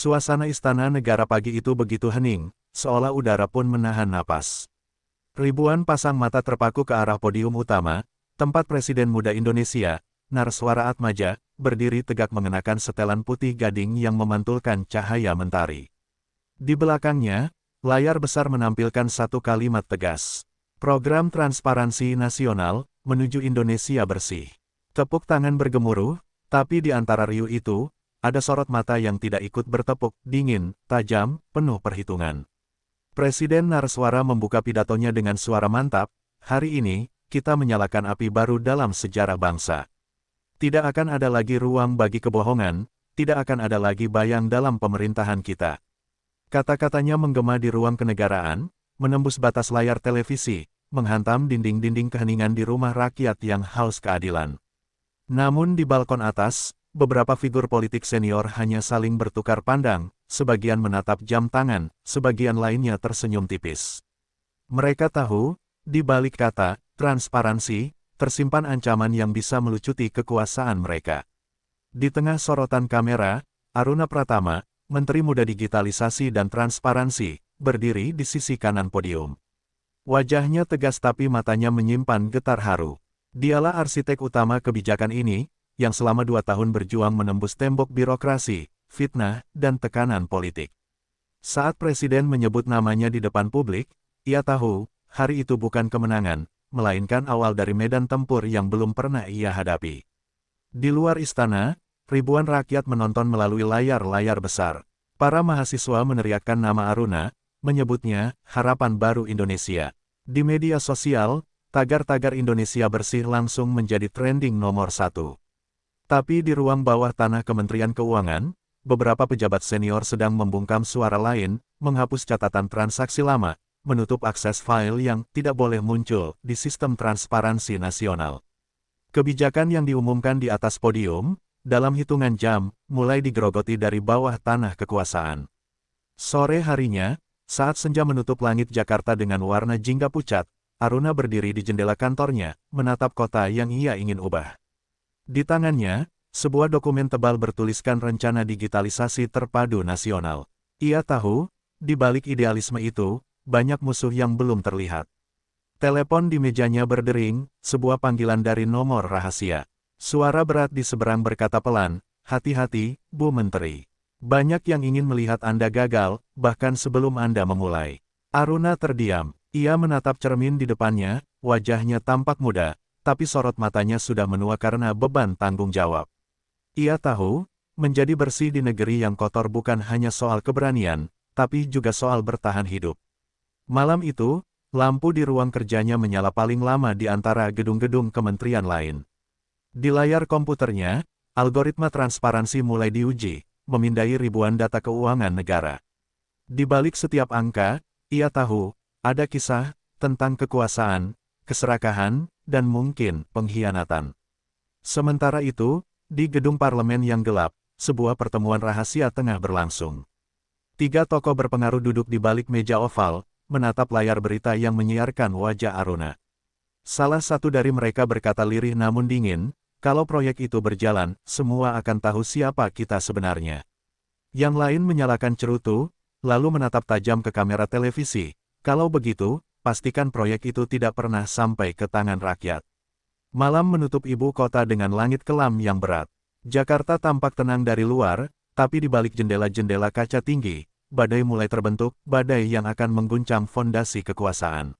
Suasana istana negara pagi itu begitu hening, seolah udara pun menahan napas. Ribuan pasang mata terpaku ke arah podium utama, tempat Presiden Muda Indonesia, Narswara Atmaja, berdiri tegak mengenakan setelan putih gading yang memantulkan cahaya mentari. Di belakangnya, layar besar menampilkan satu kalimat tegas. Program Transparansi Nasional, menuju Indonesia bersih. Tepuk tangan bergemuruh, tapi di antara riuh itu, ada sorot mata yang tidak ikut bertepuk, dingin, tajam, penuh perhitungan. Presiden Narswara membuka pidatonya dengan suara mantap, hari ini, kita menyalakan api baru dalam sejarah bangsa. Tidak akan ada lagi ruang bagi kebohongan, tidak akan ada lagi bayang dalam pemerintahan kita. Kata-katanya menggema di ruang kenegaraan, menembus batas layar televisi, menghantam dinding-dinding keheningan di rumah rakyat yang haus keadilan. Namun di balkon atas, beberapa figur politik senior hanya saling bertukar pandang, sebagian menatap jam tangan, sebagian lainnya tersenyum tipis. Mereka tahu, di balik kata transparansi, tersimpan ancaman yang bisa melucuti kekuasaan mereka. Di tengah sorotan kamera, Aruna Pratama, Menteri Muda Digitalisasi dan Transparansi, berdiri di sisi kanan podium. Wajahnya tegas tapi matanya menyimpan getar haru. Dialah arsitek utama kebijakan ini, yang selama 2 tahun berjuang menembus tembok birokrasi, fitnah, dan tekanan politik. Saat Presiden menyebut namanya di depan publik, ia tahu, hari itu bukan kemenangan, melainkan awal dari medan tempur yang belum pernah ia hadapi. Di luar istana, ribuan rakyat menonton melalui layar-layar besar. Para mahasiswa meneriakkan nama Aruna, menyebutnya, harapan baru Indonesia. Di media sosial, tagar-tagar Indonesia bersih langsung menjadi trending nomor 1. Tapi di ruang bawah tanah Kementerian Keuangan, beberapa pejabat senior sedang membungkam suara lain, menghapus catatan transaksi lama, menutup akses file yang tidak boleh muncul di sistem transparansi nasional. Kebijakan yang diumumkan di atas podium, dalam hitungan jam, mulai digerogoti dari bawah tanah kekuasaan. Sore harinya, saat senja menutup langit Jakarta dengan warna jingga pucat, Aruna berdiri di jendela kantornya, menatap kota yang ia ingin ubah. Di tangannya, sebuah dokumen tebal bertuliskan rencana digitalisasi terpadu nasional. Ia tahu, di balik idealisme itu, banyak musuh yang belum terlihat. Telepon di mejanya berdering, sebuah panggilan dari nomor rahasia. Suara berat di seberang berkata pelan, hati-hati, Bu Menteri. Banyak yang ingin melihat Anda gagal, bahkan sebelum Anda memulai. Aruna terdiam. Ia menatap cermin di depannya, wajahnya tampak muda, tapi sorot matanya sudah menua karena beban tanggung jawab. Ia tahu, menjadi bersih di negeri yang kotor bukan hanya soal keberanian, tapi juga soal bertahan hidup. Malam itu, lampu di ruang kerjanya menyala paling lama di antara gedung-gedung kementerian lain. Di layar komputernya, algoritma transparansi mulai diuji, memindai ribuan data keuangan negara. Di balik setiap angka, ia tahu, ada kisah tentang kekuasaan, keserakahan, dan mungkin pengkhianatan. Sementara itu, di gedung parlemen yang gelap, sebuah pertemuan rahasia tengah berlangsung. 3 tokoh berpengaruh duduk di balik meja oval, menatap layar berita yang menyiarkan wajah Aruna. Salah satu dari mereka berkata lirih namun dingin, kalau proyek itu berjalan, semua akan tahu siapa kita sebenarnya. Yang lain menyalakan cerutu, lalu menatap tajam ke kamera televisi. Kalau begitu, pastikan proyek itu tidak pernah sampai ke tangan rakyat. Malam menutup ibu kota dengan langit kelam yang berat. Jakarta tampak tenang dari luar, tapi di balik jendela-jendela kaca tinggi, badai mulai terbentuk, badai yang akan mengguncang fondasi kekuasaan.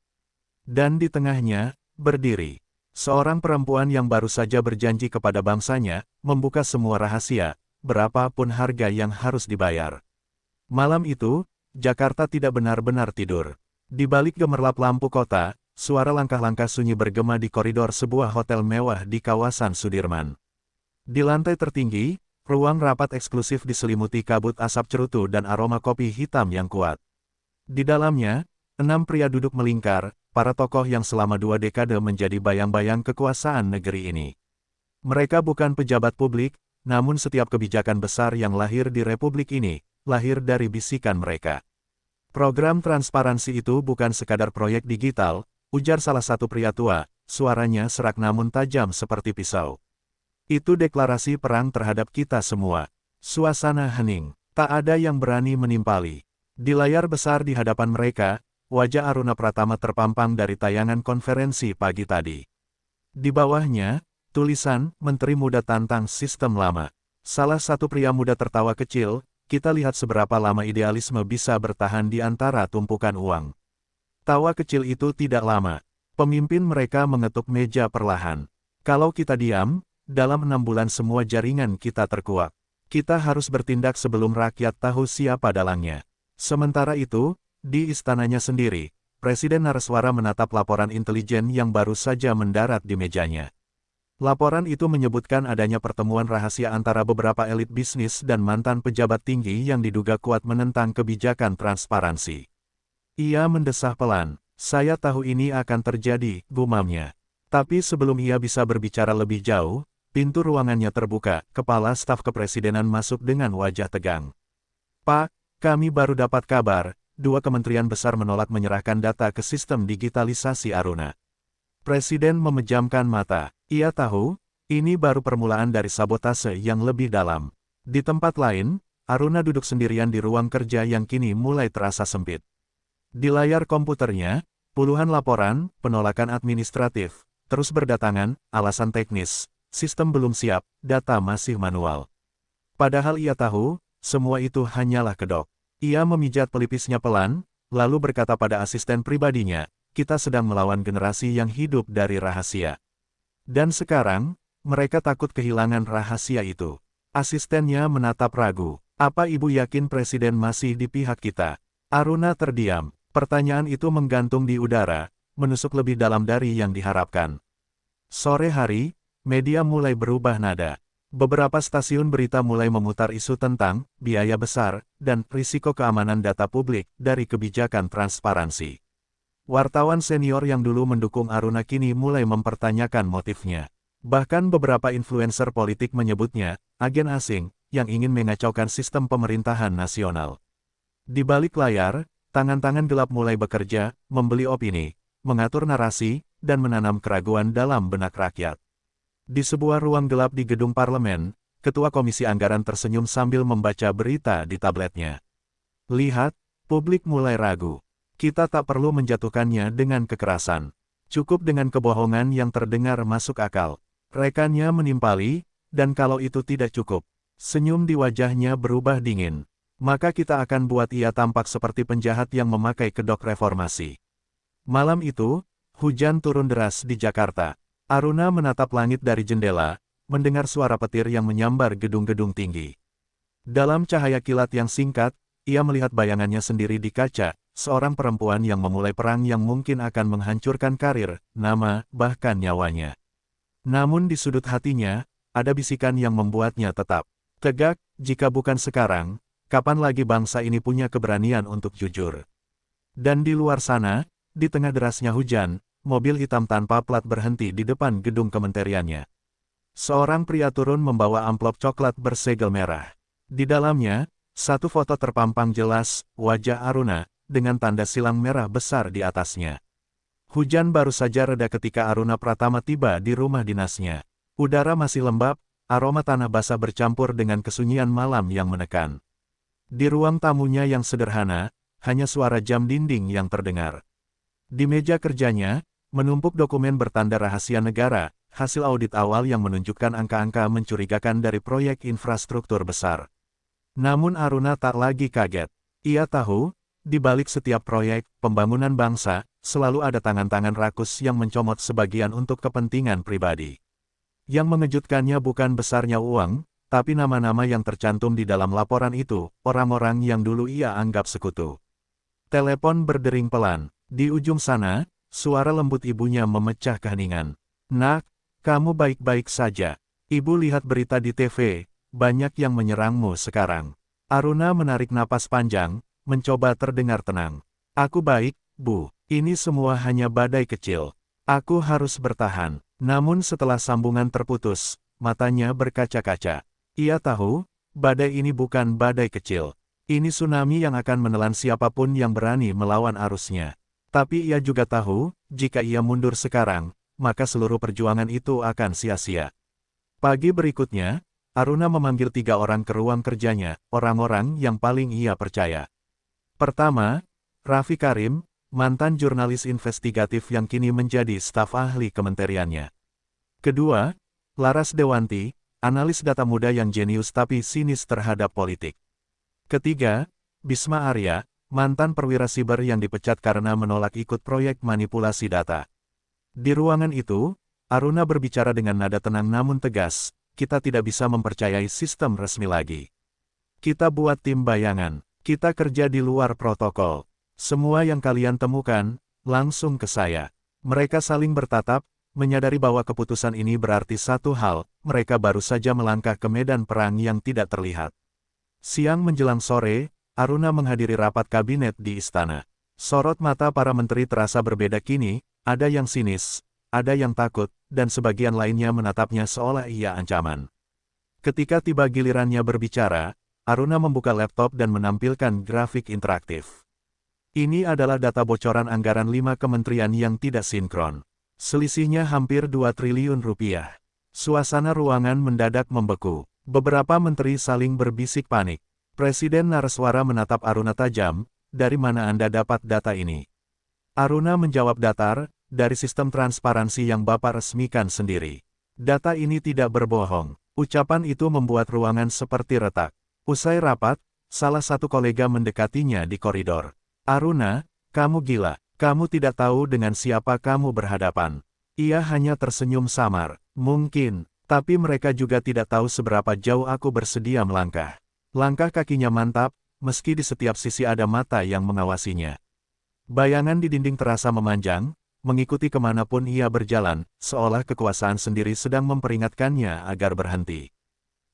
Dan di tengahnya, berdiri seorang perempuan yang baru saja berjanji kepada bangsanya, membuka semua rahasia, berapapun harga yang harus dibayar. Malam itu, Jakarta tidak benar-benar tidur. Di balik gemerlap lampu kota, suara langkah-langkah sunyi bergema di koridor sebuah hotel mewah di kawasan Sudirman. Di lantai tertinggi, ruang rapat eksklusif diselimuti kabut asap cerutu dan aroma kopi hitam yang kuat. Di dalamnya, 6 pria duduk melingkar, para tokoh yang selama 2 dekade menjadi bayang-bayang kekuasaan negeri ini. Mereka bukan pejabat publik, namun setiap kebijakan besar yang lahir di republik ini, lahir dari bisikan mereka. Program transparansi itu bukan sekadar proyek digital, ujar salah satu pria tua, suaranya serak namun tajam seperti pisau. Itu deklarasi perang terhadap kita semua. Suasana hening. Tak ada yang berani menimpali. Di layar besar di hadapan mereka, wajah Aruna Pratama terpampang dari tayangan konferensi pagi tadi. Di bawahnya, tulisan, Menteri Muda Tantang Sistem Lama. Salah satu pria muda tertawa kecil, kita lihat seberapa lama idealisme bisa bertahan di antara tumpukan uang. Tawa kecil itu tidak lama. Pemimpin mereka mengetuk meja perlahan. Kalau kita diam, dalam 6 bulan semua jaringan kita terkuak. Kita harus bertindak sebelum rakyat tahu siapa dalangnya. Sementara itu, di istananya sendiri, Presiden Narswara menatap laporan intelijen yang baru saja mendarat di mejanya. Laporan itu menyebutkan adanya pertemuan rahasia antara beberapa elit bisnis dan mantan pejabat tinggi yang diduga kuat menentang kebijakan transparansi. Ia mendesah pelan. Saya tahu ini akan terjadi, gumamnya. Tapi sebelum ia bisa berbicara lebih jauh, pintu ruangannya terbuka, Kepala Staf Kepresidenan masuk dengan wajah tegang. Pak, kami baru dapat kabar, 2 kementerian besar menolak menyerahkan data ke sistem digitalisasi Aruna. Presiden memejamkan mata. Ia tahu, ini baru permulaan dari sabotase yang lebih dalam. Di tempat lain, Aruna duduk sendirian di ruang kerja yang kini mulai terasa sempit. Di layar komputernya, puluhan laporan, penolakan administratif, terus berdatangan, alasan teknis, sistem belum siap, data masih manual. Padahal ia tahu, semua itu hanyalah kedok. Ia memijat pelipisnya pelan, lalu berkata pada asisten pribadinya, kita sedang melawan generasi yang hidup dari rahasia. Dan sekarang, mereka takut kehilangan rahasia itu. Asistennya menatap ragu. Apa ibu yakin presiden masih di pihak kita? Aruna terdiam. Pertanyaan itu menggantung di udara, menusuk lebih dalam dari yang diharapkan. Sore hari, media mulai berubah nada. Beberapa stasiun berita mulai memutar isu tentang biaya besar dan risiko keamanan data publik dari kebijakan transparansi. Wartawan senior yang dulu mendukung Aruna kini mulai mempertanyakan motifnya. Bahkan beberapa influencer politik menyebutnya agen asing yang ingin mengacaukan sistem pemerintahan nasional. Di balik layar, tangan-tangan gelap mulai bekerja, membeli opini, mengatur narasi, dan menanam keraguan dalam benak rakyat. Di sebuah ruang gelap di gedung parlemen, Ketua Komisi Anggaran tersenyum sambil membaca berita di tabletnya. Lihat, publik mulai ragu. Kita tak perlu menjatuhkannya dengan kekerasan. Cukup dengan kebohongan yang terdengar masuk akal. Rekannya menimpali, dan kalau itu tidak cukup, senyum di wajahnya berubah dingin. Maka kita akan buat ia tampak seperti penjahat yang memakai kedok reformasi. Malam itu, hujan turun deras di Jakarta. Aruna menatap langit dari jendela, mendengar suara petir yang menyambar gedung-gedung tinggi. Dalam cahaya kilat yang singkat, ia melihat bayangannya sendiri di kaca, seorang perempuan yang memulai perang yang mungkin akan menghancurkan karir, nama, bahkan nyawanya. Namun di sudut hatinya, ada bisikan yang membuatnya tetap tegak. Jika bukan sekarang, kapan lagi bangsa ini punya keberanian untuk jujur? Dan di luar sana, di tengah derasnya hujan, mobil hitam tanpa plat berhenti di depan gedung kementeriannya. Seorang pria turun membawa amplop coklat bersegel merah. Di dalamnya, satu foto terpampang jelas, wajah Aruna, dengan tanda silang merah besar di atasnya. Hujan baru saja reda ketika Aruna Pratama tiba di rumah dinasnya. Udara masih lembab, aroma tanah basah bercampur dengan kesunyian malam yang menekan. Di ruang tamunya yang sederhana, hanya suara jam dinding yang terdengar. Di meja kerjanya, menumpuk dokumen bertanda rahasia negara, hasil audit awal yang menunjukkan angka-angka mencurigakan dari proyek infrastruktur besar. Namun Aruna tak lagi kaget. Ia tahu, di balik setiap proyek pembangunan bangsa, selalu ada tangan-tangan rakus yang mencomot sebagian untuk kepentingan pribadi. Yang mengejutkannya bukan besarnya uang, tapi nama-nama yang tercantum di dalam laporan itu, orang-orang yang dulu ia anggap sekutu. Telepon berdering pelan. Di ujung sana, suara lembut ibunya memecah keheningan. Nak, kamu baik-baik saja. Ibu lihat berita di TV, banyak yang menyerangmu sekarang. Aruna menarik napas panjang, mencoba terdengar tenang. Aku baik, Bu. Ini semua hanya badai kecil. Aku harus bertahan. Namun setelah sambungan terputus, matanya berkaca-kaca. Ia tahu, badai ini bukan badai kecil. Ini tsunami yang akan menelan siapapun yang berani melawan arusnya. Tapi ia juga tahu, jika ia mundur sekarang, maka seluruh perjuangan itu akan sia-sia. Pagi berikutnya, Aruna memanggil 3 orang ke ruang kerjanya, orang-orang yang paling ia percaya. Pertama, Raffi Karim, mantan jurnalis investigatif yang kini menjadi staf ahli kementeriannya. Kedua, Laras Dewanti, analis data muda yang jenius tapi sinis terhadap politik. Ketiga, Bisma Arya, mantan perwira siber yang dipecat karena menolak ikut proyek manipulasi data. Di ruangan itu, Aruna berbicara dengan nada tenang namun tegas, kita tidak bisa mempercayai sistem resmi lagi. Kita buat tim bayangan, kita kerja di luar protokol. Semua yang kalian temukan, langsung ke saya. Mereka saling bertatap, menyadari bahwa keputusan ini berarti satu hal, mereka baru saja melangkah ke medan perang yang tidak terlihat. Siang menjelang sore, Aruna menghadiri rapat kabinet di istana. Sorot mata para menteri terasa berbeda kini, ada yang sinis, ada yang takut, dan sebagian lainnya menatapnya seolah ia ancaman. Ketika tiba gilirannya berbicara, Aruna membuka laptop dan menampilkan grafik interaktif. Ini adalah data bocoran anggaran 5 kementerian yang tidak sinkron. Selisihnya hampir 2 triliun rupiah. Suasana ruangan mendadak membeku. Beberapa menteri saling berbisik panik. Presiden Narswara menatap Aruna tajam, dari mana Anda dapat data ini? Aruna menjawab datar, dari sistem transparansi yang Bapak resmikan sendiri. Data ini tidak berbohong. Ucapan itu membuat ruangan seperti retak. Usai rapat, salah satu kolega mendekatinya di koridor. Aruna, kamu gila, kamu tidak tahu dengan siapa kamu berhadapan. Ia hanya tersenyum samar. Mungkin, tapi mereka juga tidak tahu seberapa jauh aku bersedia melangkah. Langkah kakinya mantap, meski di setiap sisi ada mata yang mengawasinya. Bayangan di dinding terasa memanjang, mengikuti kemanapun ia berjalan, seolah kekuasaan sendiri sedang memperingatkannya agar berhenti.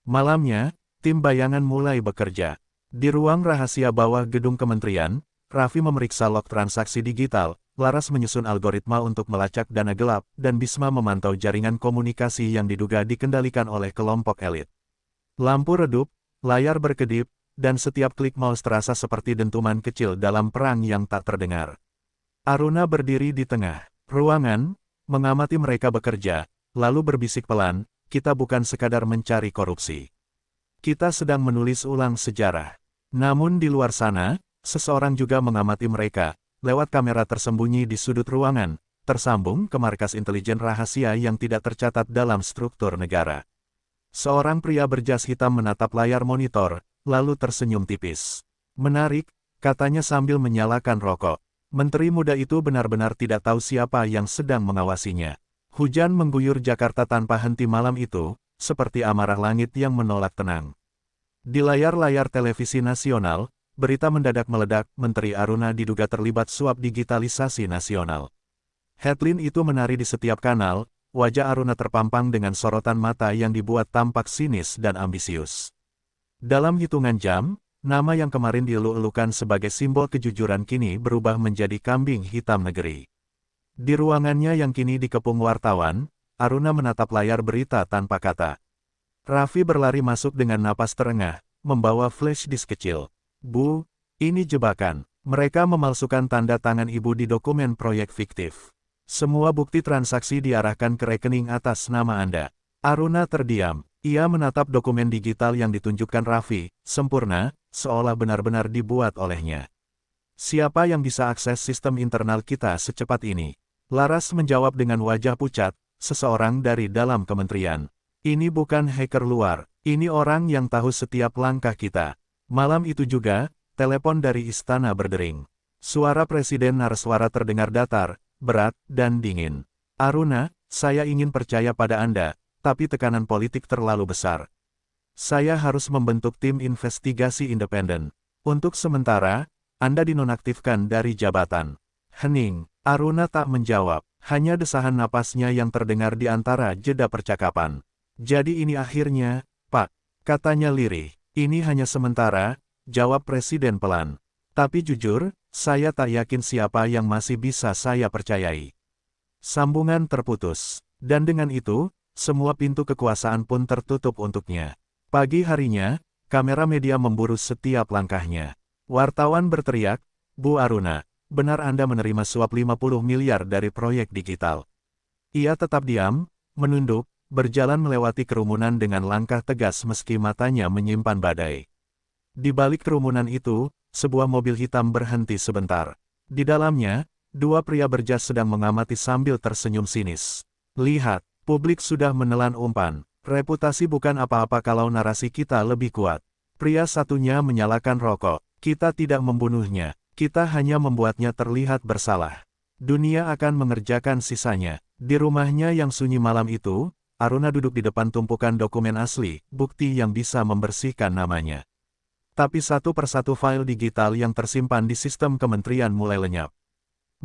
Malamnya, tim bayangan mulai bekerja. Di ruang rahasia bawah gedung kementerian, Raffi memeriksa log transaksi digital, Laras menyusun algoritma untuk melacak dana gelap, dan Bisma memantau jaringan komunikasi yang diduga dikendalikan oleh kelompok elit. Lampu redup, layar berkedip, dan setiap klik mouse terasa seperti dentuman kecil dalam perang yang tak terdengar. Aruna berdiri di tengah ruangan, mengamati mereka bekerja, lalu berbisik pelan, kita bukan sekadar mencari korupsi. Kita sedang menulis ulang sejarah. Namun di luar sana, seseorang juga mengamati mereka, lewat kamera tersembunyi di sudut ruangan, tersambung ke markas intelijen rahasia yang tidak tercatat dalam struktur negara. Seorang pria berjas hitam menatap layar monitor, lalu tersenyum tipis. Menarik, katanya sambil menyalakan rokok. Menteri muda itu benar-benar tidak tahu siapa yang sedang mengawasinya. Hujan mengguyur Jakarta tanpa henti malam itu, seperti amarah langit yang menolak tenang. Di layar-layar televisi nasional, berita mendadak meledak, Menteri Aruna diduga terlibat suap digitalisasi nasional. Headline itu menari di setiap kanal, wajah Aruna terpampang dengan sorotan mata yang dibuat tampak sinis dan ambisius. Dalam hitungan jam, nama yang kemarin dieluk-elukan sebagai simbol kejujuran kini berubah menjadi kambing hitam negeri. Di ruangannya yang kini dikepung wartawan, Aruna menatap layar berita tanpa kata. Raffi berlari masuk dengan napas terengah, membawa flash disk kecil. Bu, ini jebakan. Mereka memalsukan tanda tangan ibu di dokumen proyek fiktif. Semua bukti transaksi diarahkan ke rekening atas nama Anda. Aruna terdiam. Ia menatap dokumen digital yang ditunjukkan Raffi, sempurna, seolah benar-benar dibuat olehnya. Siapa yang bisa akses sistem internal kita secepat ini? Laras menjawab dengan wajah pucat, seseorang dari dalam kementerian. Ini bukan hacker luar, ini orang yang tahu setiap langkah kita. Malam itu juga, telepon dari istana berdering. Suara Presiden Narswara terdengar datar, berat, dan dingin. Aruna, saya ingin percaya pada Anda, tapi tekanan politik terlalu besar. Saya harus membentuk tim investigasi independen. Untuk sementara, Anda dinonaktifkan dari jabatan. Hening, Aruna tak menjawab, hanya desahan napasnya yang terdengar di antara jeda percakapan. Jadi ini akhirnya, Pak, katanya lirih. Ini hanya sementara, jawab Presiden pelan. Tapi jujur, saya tak yakin siapa yang masih bisa saya percayai. Sambungan terputus, dan dengan itu, semua pintu kekuasaan pun tertutup untuknya. Pagi harinya, kamera media memburu setiap langkahnya. Wartawan berteriak, Bu Aruna, benar Anda menerima suap 50 miliar dari proyek digital? Ia tetap diam, menunduk, berjalan melewati kerumunan dengan langkah tegas meski matanya menyimpan badai. Di balik kerumunan itu, sebuah mobil hitam berhenti sebentar. Di dalamnya, dua pria berjas sedang mengamati sambil tersenyum sinis. Lihat, publik sudah menelan umpan. Reputasi bukan apa-apa kalau narasi kita lebih kuat. Pria satunya menyalakan rokok. Kita tidak membunuhnya, kita hanya membuatnya terlihat bersalah. Dunia akan mengerjakan sisanya. Di rumahnya yang sunyi malam itu, Aruna duduk di depan tumpukan dokumen asli, bukti yang bisa membersihkan namanya. Tapi satu persatu file digital yang tersimpan di sistem kementerian mulai lenyap.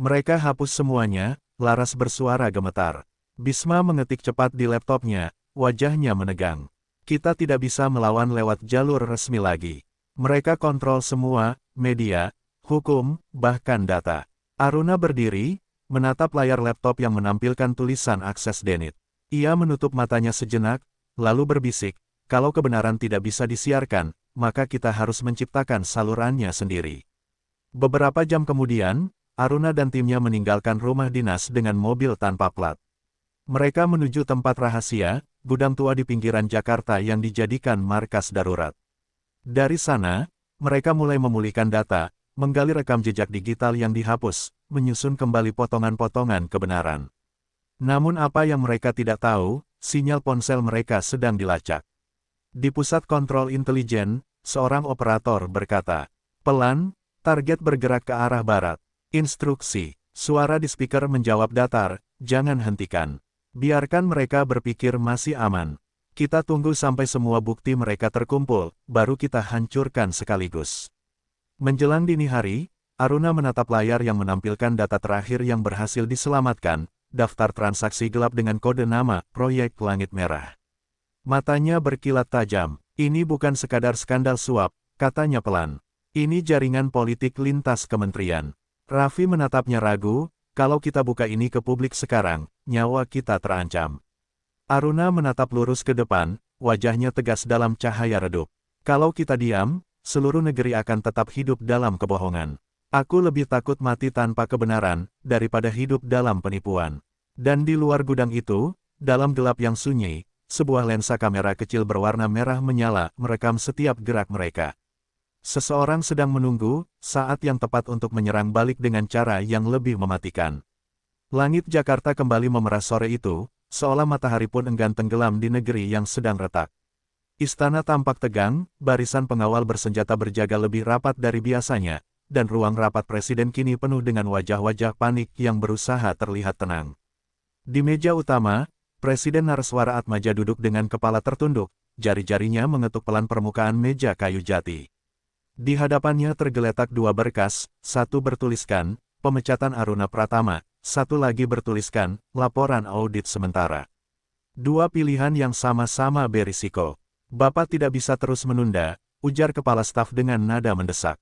Mereka hapus semuanya, Laras bersuara gemetar. Bisma mengetik cepat di laptopnya, wajahnya menegang. Kita tidak bisa melawan lewat jalur resmi lagi. Mereka kontrol semua, media, hukum, bahkan data. Aruna berdiri, menatap layar laptop yang menampilkan tulisan akses denied. Ia menutup matanya sejenak, lalu berbisik, kalau kebenaran tidak bisa disiarkan, maka kita harus menciptakan salurannya sendiri. Beberapa jam kemudian, Aruna dan timnya meninggalkan rumah dinas dengan mobil tanpa plat. Mereka menuju tempat rahasia, gudang tua di pinggiran Jakarta yang dijadikan markas darurat. Dari sana, mereka mulai memulihkan data, menggali rekam jejak digital yang dihapus, menyusun kembali potongan-potongan kebenaran. Namun apa yang mereka tidak tahu, sinyal ponsel mereka sedang dilacak. Di pusat kontrol intelijen, seorang operator berkata, "Pelan, target bergerak ke arah barat." Instruksi, suara di speaker menjawab datar, "Jangan hentikan. Biarkan mereka berpikir masih aman. Kita tunggu sampai semua bukti mereka terkumpul, baru kita hancurkan sekaligus." Menjelang dini hari, Aruna menatap layar yang menampilkan data terakhir yang berhasil diselamatkan, daftar transaksi gelap dengan kode nama, Proyek Langit Merah. Matanya berkilat tajam. "Ini bukan sekadar skandal suap," katanya pelan. "Ini jaringan politik lintas kementerian." Raffi menatapnya ragu, "Kalau kita buka ini ke publik sekarang, nyawa kita terancam." Aruna menatap lurus ke depan, wajahnya tegas dalam cahaya redup. "Kalau kita diam, seluruh negeri akan tetap hidup dalam kebohongan. Aku lebih takut mati tanpa kebenaran, daripada hidup dalam penipuan." Dan di luar gudang itu, dalam gelap yang sunyi, sebuah lensa kamera kecil berwarna merah menyala, merekam setiap gerak mereka. Seseorang sedang menunggu, saat yang tepat untuk menyerang balik dengan cara yang lebih mematikan. Langit Jakarta kembali memerah sore itu, seolah matahari pun enggan tenggelam di negeri yang sedang retak. Istana tampak tegang, barisan pengawal bersenjata berjaga lebih rapat dari biasanya, dan ruang rapat presiden kini penuh dengan wajah-wajah panik yang berusaha terlihat tenang. Di meja utama, Presiden Narswara Atmaja duduk dengan kepala tertunduk, jari-jarinya mengetuk pelan permukaan meja kayu jati. Di hadapannya tergeletak dua berkas, satu bertuliskan, pemecatan Aruna Pratama, satu lagi bertuliskan, laporan audit sementara. Dua pilihan yang sama-sama berisiko. "Bapak tidak bisa terus menunda," ujar kepala staf dengan nada mendesak.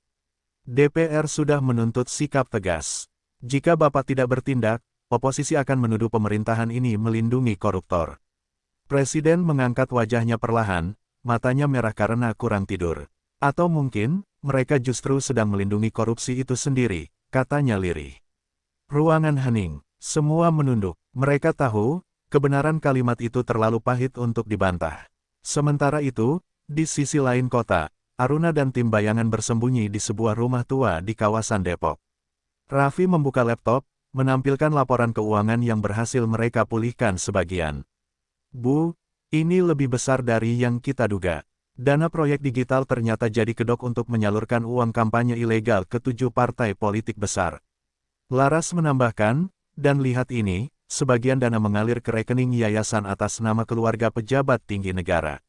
"DPR sudah menuntut sikap tegas. Jika Bapak tidak bertindak, oposisi akan menuduh pemerintahan ini melindungi koruptor." Presiden mengangkat wajahnya perlahan, matanya merah karena kurang tidur. "Atau mungkin, mereka justru sedang melindungi korupsi itu sendiri," katanya lirih. Ruangan hening, semua menunduk. Mereka tahu, kebenaran kalimat itu terlalu pahit untuk dibantah. Sementara itu, di sisi lain kota, Aruna dan tim bayangan bersembunyi di sebuah rumah tua di kawasan Depok. Raffi membuka laptop, menampilkan laporan keuangan yang berhasil mereka pulihkan sebagian. "Bu, ini lebih besar dari yang kita duga. Dana proyek digital ternyata jadi kedok untuk menyalurkan uang kampanye ilegal ke 7 partai politik besar." Laras menambahkan, "Dan lihat ini, sebagian dana mengalir ke rekening yayasan atas nama keluarga pejabat tinggi negara."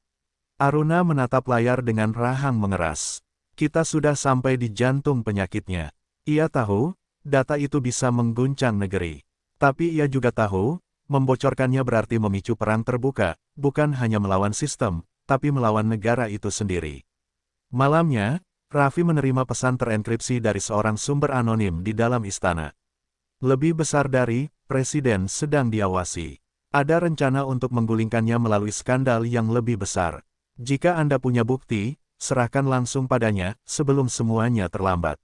Aruna menatap layar dengan rahang mengeras. "Kita sudah sampai di jantung penyakitnya." Ia tahu, data itu bisa mengguncang negeri. Tapi ia juga tahu, membocorkannya berarti memicu perang terbuka, bukan hanya melawan sistem, tapi melawan negara itu sendiri. Malamnya, Raffi menerima pesan terenkripsi dari seorang sumber anonim di dalam istana. Lebih besar dari, Presiden sedang diawasi. Ada rencana untuk menggulingkannya melalui skandal yang lebih besar. Jika Anda punya bukti, serahkan langsung padanya, sebelum semuanya terlambat.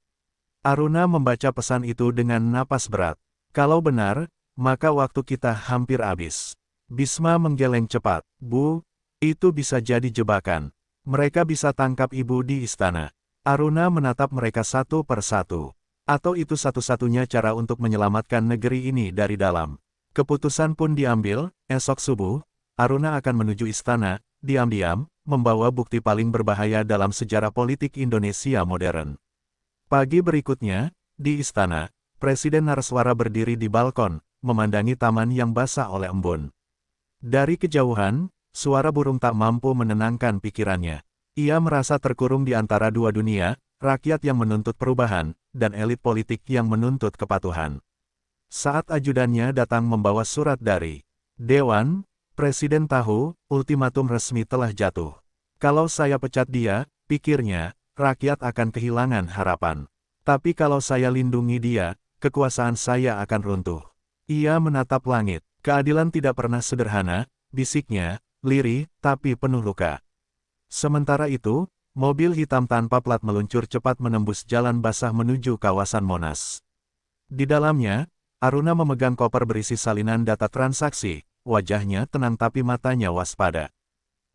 Aruna membaca pesan itu dengan napas berat. Kalau benar, maka waktu kita hampir habis. Bisma menggeleng cepat. Bu, itu bisa jadi jebakan. Mereka bisa tangkap ibu di istana. Aruna menatap mereka satu per satu. Atau itu satu-satunya cara untuk menyelamatkan negeri ini dari dalam. Keputusan pun diambil, esok subuh, Aruna akan menuju istana, diam-diam, membawa bukti paling berbahaya dalam sejarah politik Indonesia modern. Pagi berikutnya, di istana, Presiden Narswara berdiri di balkon, memandangi taman yang basah oleh embun. Dari kejauhan, suara burung tak mampu menenangkan pikirannya. Ia merasa terkurung di antara dua dunia, rakyat yang menuntut perubahan, dan elit politik yang menuntut kepatuhan. Saat ajudannya datang membawa surat dari Dewan, Presiden tahu, ultimatum resmi telah jatuh. Kalau saya pecat dia, pikirnya, rakyat akan kehilangan harapan. Tapi kalau saya lindungi dia, kekuasaan saya akan runtuh. Ia menatap langit. Keadilan tidak pernah sederhana, bisiknya, lirih, tapi penuh luka. Sementara itu, mobil hitam tanpa plat meluncur cepat menembus jalan basah menuju kawasan Monas. Di dalamnya, Aruna memegang koper berisi salinan data transaksi, wajahnya tenang tapi matanya waspada.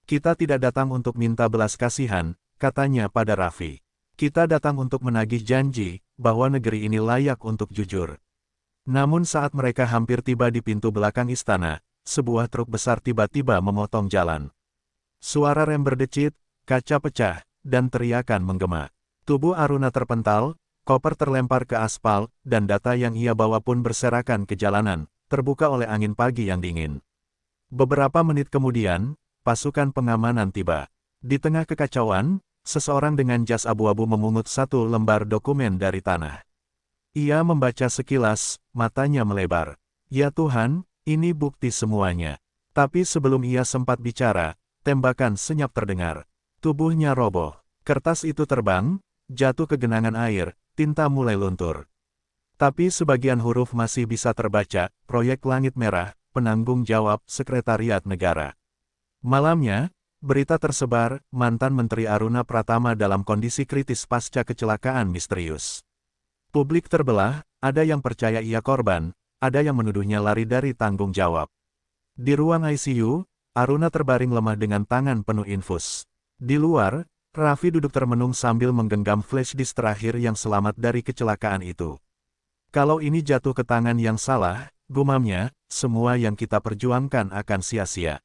Kita tidak datang untuk minta belas kasihan, katanya pada Raffi. Kita datang untuk menagih janji, bahwa negeri ini layak untuk jujur. Namun saat mereka hampir tiba di pintu belakang istana, sebuah truk besar tiba-tiba memotong jalan. Suara rem berdecit, kaca pecah, dan teriakan menggema. Tubuh Aruna terpental, koper terlempar ke aspal, dan data yang ia bawa pun berserakan ke jalanan, terbuka oleh angin pagi yang dingin. Beberapa menit kemudian, pasukan pengamanan tiba. Di tengah kekacauan, seseorang dengan jas abu-abu memungut satu lembar dokumen dari tanah. Ia membaca sekilas, matanya melebar. Ya Tuhan, ini bukti semuanya. Tapi sebelum ia sempat bicara, tembakan senyap terdengar. Tubuhnya roboh. Kertas itu terbang, jatuh ke genangan air, tinta mulai luntur. Tapi sebagian huruf masih bisa terbaca, proyek Langit Merah, penanggung jawab Sekretariat Negara. Malamnya, berita tersebar, mantan Menteri Aruna Pratama dalam kondisi kritis pasca kecelakaan misterius. Publik terbelah, ada yang percaya ia korban, ada yang menuduhnya lari dari tanggung jawab. Di ruang ICU, Aruna terbaring lemah dengan tangan penuh infus. Di luar, Raffi duduk termenung sambil menggenggam flash disk terakhir yang selamat dari kecelakaan itu. Kalau ini jatuh ke tangan yang salah, gumamnya, semua yang kita perjuangkan akan sia-sia.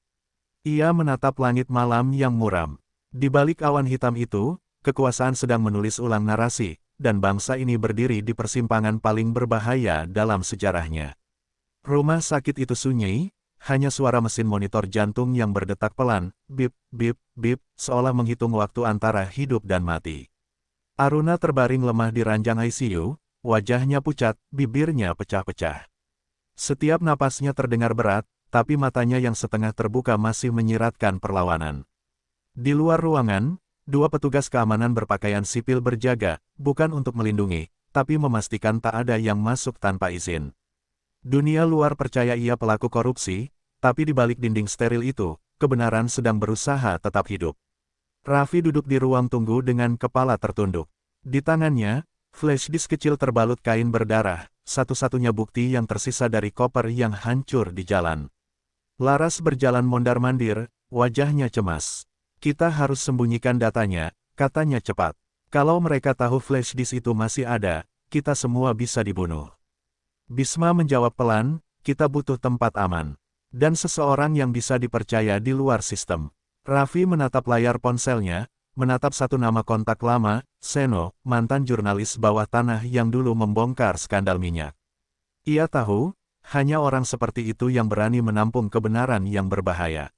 Ia menatap langit malam yang muram. Di balik awan hitam itu, kekuasaan sedang menulis ulang narasi, dan bangsa ini berdiri di persimpangan paling berbahaya dalam sejarahnya. Rumah sakit itu sunyi, hanya suara mesin monitor jantung yang berdetak pelan, bip, bip, bip, seolah menghitung waktu antara hidup dan mati. Aruna terbaring lemah di ranjang ICU, wajahnya pucat, bibirnya pecah-pecah. Setiap napasnya terdengar berat, tapi matanya yang setengah terbuka masih menyiratkan perlawanan. Di luar ruangan, dua petugas keamanan berpakaian sipil berjaga, bukan untuk melindungi, tapi memastikan tak ada yang masuk tanpa izin. Dunia luar percaya ia pelaku korupsi, tapi di balik dinding steril itu, kebenaran sedang berusaha tetap hidup. Raffi duduk di ruang tunggu dengan kepala tertunduk. Di tangannya, flash disk kecil terbalut kain berdarah, satu-satunya bukti yang tersisa dari koper yang hancur di jalan. Laras berjalan mondar-mandir, wajahnya cemas. Kita harus sembunyikan datanya, katanya cepat. Kalau mereka tahu flash disk itu masih ada, kita semua bisa dibunuh. Bisma menjawab pelan, kita butuh tempat aman. Dan seseorang yang bisa dipercaya di luar sistem. Raffi menatap layar ponselnya, menatap satu nama kontak lama, Seno, mantan jurnalis bawah tanah yang dulu membongkar skandal minyak. Ia tahu, hanya orang seperti itu yang berani menampung kebenaran yang berbahaya.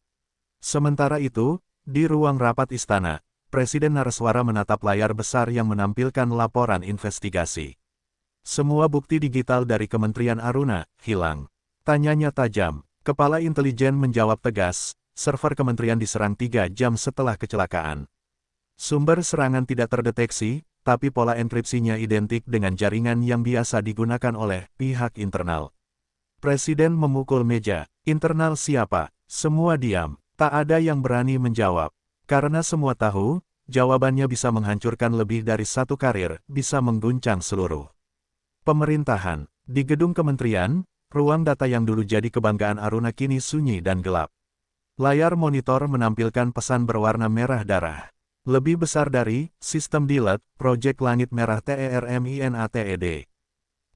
Sementara itu, di ruang rapat istana, Presiden Narswara menatap layar besar yang menampilkan laporan investigasi. Semua bukti digital dari Kementerian Aruna hilang. Tanyanya tajam. Kepala intelijen menjawab tegas, server kementerian diserang 3 jam setelah kecelakaan. Sumber serangan tidak terdeteksi, tapi pola enkripsinya identik dengan jaringan yang biasa digunakan oleh pihak internal. Presiden memukul meja. Internal siapa? Semua diam. Tak ada yang berani menjawab. Karena semua tahu, jawabannya bisa menghancurkan lebih dari satu karir, bisa mengguncang seluruh pemerintahan. Di gedung kementerian, Ruang data yang dulu jadi kebanggaan Aruna kini sunyi dan gelap. Layar monitor menampilkan pesan berwarna merah darah. Lebih besar dari, Sistem Delete, Project Langit Merah TERMINATED.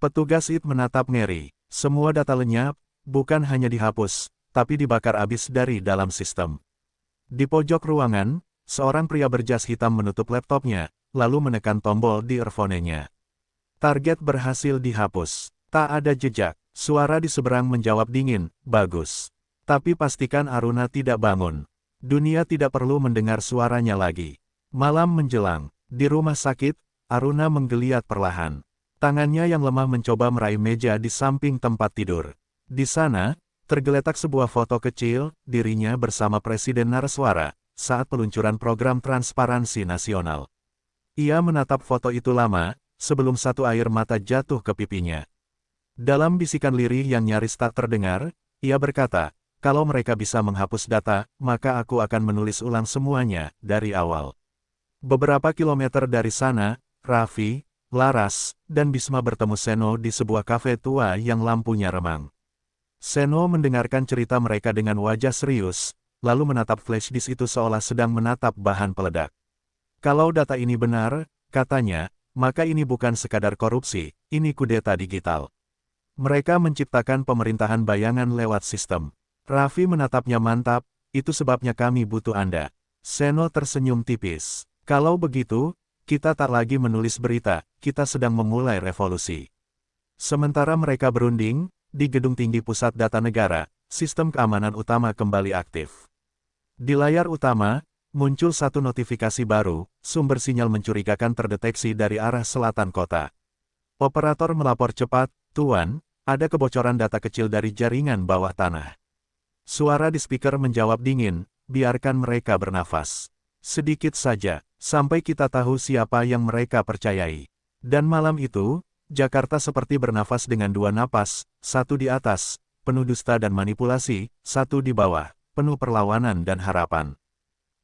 Petugas IT menatap ngeri. Semua data lenyap, bukan hanya dihapus, tapi dibakar habis dari dalam sistem. Di pojok ruangan, seorang pria berjas hitam menutup laptopnya, lalu menekan tombol di earphone-nya. Target berhasil dihapus. Tak ada jejak. Suara di seberang menjawab dingin, bagus. Tapi pastikan Aruna tidak bangun. Dunia tidak perlu mendengar suaranya lagi. Malam menjelang. Di rumah sakit, Aruna menggeliat perlahan. Tangannya yang lemah mencoba meraih meja di samping tempat tidur. Di sana, tergeletak sebuah foto kecil, dirinya bersama Presiden Naraswara, saat peluncuran program Transparansi Nasional. Ia menatap foto itu lama, sebelum satu air mata jatuh ke pipinya. Dalam bisikan lirih yang nyaris tak terdengar, ia berkata, kalau mereka bisa menghapus data, maka aku akan menulis ulang semuanya, dari awal. Beberapa kilometer dari sana, Raffi, Laras, dan Bisma bertemu Seno di sebuah kafe tua yang lampunya remang. Seno mendengarkan cerita mereka dengan wajah serius, lalu menatap flash disk itu seolah sedang menatap bahan peledak. Kalau data ini benar, katanya, maka ini bukan sekadar korupsi, ini kudeta digital. Mereka menciptakan pemerintahan bayangan lewat sistem. Raffi menatapnya mantap, itu sebabnya kami butuh Anda. Seno tersenyum tipis. Kalau begitu, kita tak lagi menulis berita, kita sedang memulai revolusi. Sementara mereka berunding, di Gedung Tinggi Pusat Data Negara, sistem keamanan utama kembali aktif. Di layar utama, muncul satu notifikasi baru, sumber sinyal mencurigakan terdeteksi dari arah selatan kota. Operator melapor cepat, Tuan, ada kebocoran data kecil dari jaringan bawah tanah. Suara di speaker menjawab dingin, biarkan mereka bernafas. Sedikit saja, sampai kita tahu siapa yang mereka percayai. Dan malam itu, Jakarta seperti bernafas dengan dua napas, satu di atas, penuh dusta dan manipulasi, satu di bawah, penuh perlawanan dan harapan.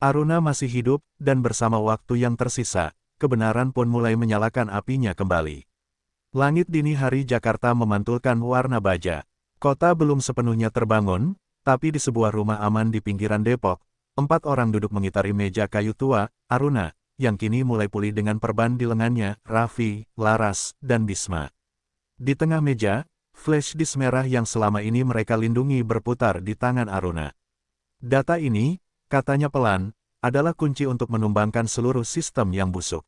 Aruna masih hidup, dan bersama waktu yang tersisa, kebenaran pun mulai menyalakan apinya kembali. Langit dini hari Jakarta memantulkan warna baja. Kota belum sepenuhnya terbangun, tapi di sebuah rumah aman di pinggiran Depok, 4 orang duduk mengitari meja kayu tua, Aruna, yang kini mulai pulih dengan perban di lengannya, Raffi, Laras, dan Bisma. Di tengah meja, flash disk merah yang selama ini mereka lindungi berputar di tangan Aruna. Data ini, katanya pelan, adalah kunci untuk menumbangkan seluruh sistem yang busuk.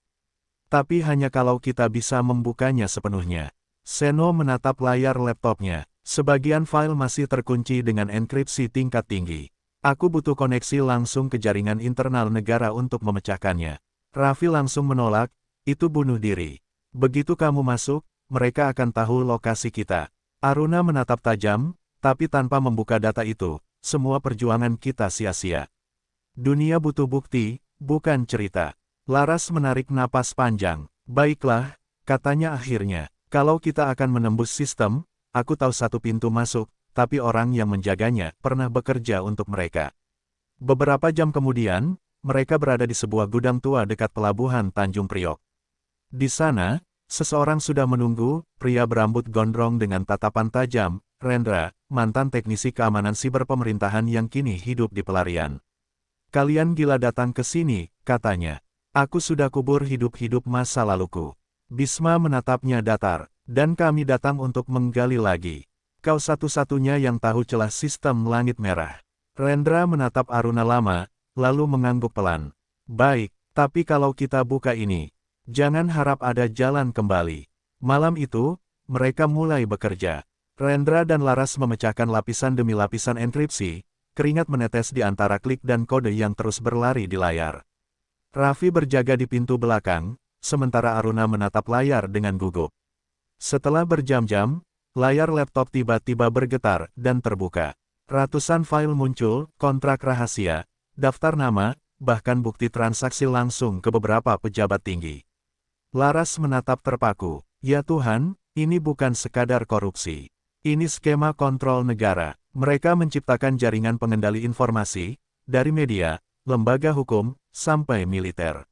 Tapi hanya kalau kita bisa membukanya sepenuhnya. Seno menatap layar laptopnya. Sebagian file masih terkunci dengan enkripsi tingkat tinggi. Aku butuh koneksi langsung ke jaringan internal negara untuk memecahkannya. Raffi langsung menolak, itu bunuh diri. Begitu kamu masuk, mereka akan tahu lokasi kita. Aruna menatap tajam, tapi tanpa membuka data itu, semua perjuangan kita sia-sia. Dunia butuh bukti, bukan cerita. Laras menarik napas panjang. Baiklah, katanya akhirnya. Kalau kita akan menembus sistem, aku tahu satu pintu masuk, tapi orang yang menjaganya pernah bekerja untuk mereka. Beberapa jam kemudian, mereka berada di sebuah gudang tua dekat pelabuhan Tanjung Priok. Di sana, seseorang sudah menunggu, pria berambut gondrong dengan tatapan tajam, Rendra, mantan teknisi keamanan siber pemerintahan yang kini hidup di pelarian. Kalian gila datang ke sini, katanya. Aku sudah kubur hidup-hidup masa laluku. Bisma menatapnya datar, dan kami datang untuk menggali lagi. Kau satu-satunya yang tahu celah sistem langit merah. Rendra menatap Aruna lama, lalu mengangguk pelan. Baik, tapi kalau kita buka ini, jangan harap ada jalan kembali. Malam itu, mereka mulai bekerja. Rendra dan Laras memecahkan lapisan demi lapisan enkripsi, keringat menetes di antara klik dan kode yang terus berlari di layar. Raffi berjaga di pintu belakang, sementara Aruna menatap layar dengan gugup. Setelah berjam-jam, layar laptop tiba-tiba bergetar dan terbuka. Ratusan file muncul, kontrak rahasia, daftar nama, bahkan bukti transaksi langsung ke beberapa pejabat tinggi. Laras menatap terpaku. Ya Tuhan, ini bukan sekadar korupsi. Ini skema kontrol negara. Mereka menciptakan jaringan pengendali informasi, dari media, lembaga hukum, sampai militer.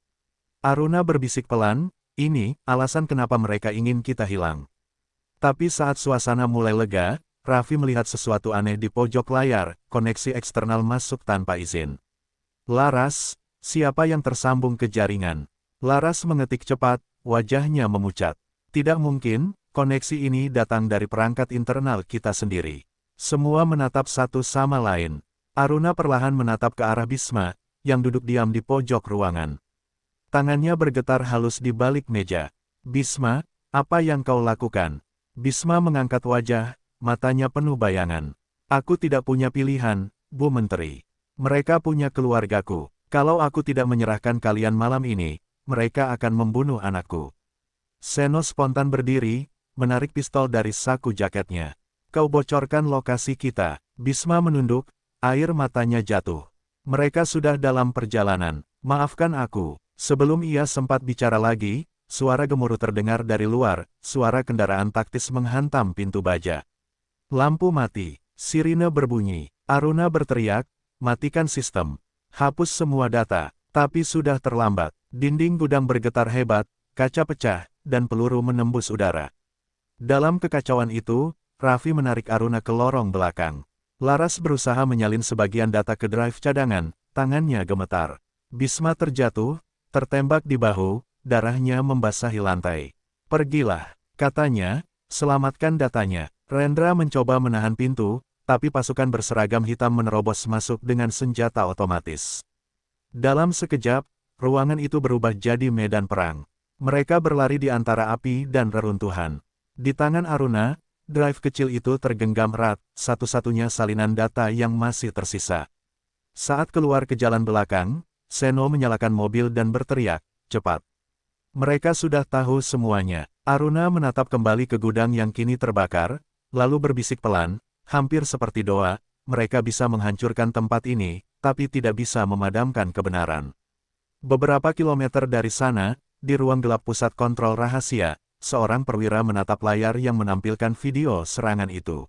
Aruna berbisik pelan, ini alasan kenapa mereka ingin kita hilang. Tapi saat suasana mulai lega, Raffi melihat sesuatu aneh di pojok layar, koneksi eksternal masuk tanpa izin. Laras, siapa yang tersambung ke jaringan? Laras mengetik cepat, wajahnya memucat. Tidak mungkin, koneksi ini datang dari perangkat internal kita sendiri. Semua menatap satu sama lain. Aruna perlahan menatap ke arah Bisma, yang duduk diam di pojok ruangan. Tangannya bergetar halus di balik meja. Bisma, apa yang kau lakukan? Bisma mengangkat wajah, matanya penuh bayangan. Aku tidak punya pilihan, Bu Menteri. Mereka punya keluargaku. Kalau aku tidak menyerahkan kalian malam ini, mereka akan membunuh anakku. Seno spontan berdiri, menarik pistol dari saku jaketnya. Kau bocorkan lokasi kita. Bisma menunduk, air matanya jatuh. Mereka sudah dalam perjalanan. Maafkan aku. Sebelum ia sempat bicara lagi, suara gemuruh terdengar dari luar, suara kendaraan taktis menghantam pintu baja. Lampu mati, sirine berbunyi. Aruna berteriak, matikan sistem. Hapus semua data, tapi sudah terlambat. Dinding gudang bergetar hebat, kaca pecah, dan peluru menembus udara. Dalam kekacauan itu, Raffi menarik Aruna ke lorong belakang. Laras berusaha menyalin sebagian data ke drive cadangan, tangannya gemetar. Bisma terjatuh, tertembak di bahu, darahnya membasahi lantai. Pergilah, katanya, selamatkan datanya. Rendra mencoba menahan pintu, tapi pasukan berseragam hitam menerobos masuk dengan senjata otomatis. Dalam sekejap, ruangan itu berubah jadi medan perang. Mereka berlari di antara api dan reruntuhan. Di tangan Aruna, drive kecil itu tergenggam erat, satu-satunya salinan data yang masih tersisa. Saat keluar ke jalan belakang, Seno menyalakan mobil dan berteriak, cepat. Mereka sudah tahu semuanya. Aruna menatap kembali ke gudang yang kini terbakar, lalu berbisik pelan, hampir seperti doa, mereka bisa menghancurkan tempat ini, tapi tidak bisa memadamkan kebenaran. Beberapa kilometer dari sana, di ruang gelap pusat kontrol rahasia, seorang perwira menatap layar yang menampilkan video serangan itu.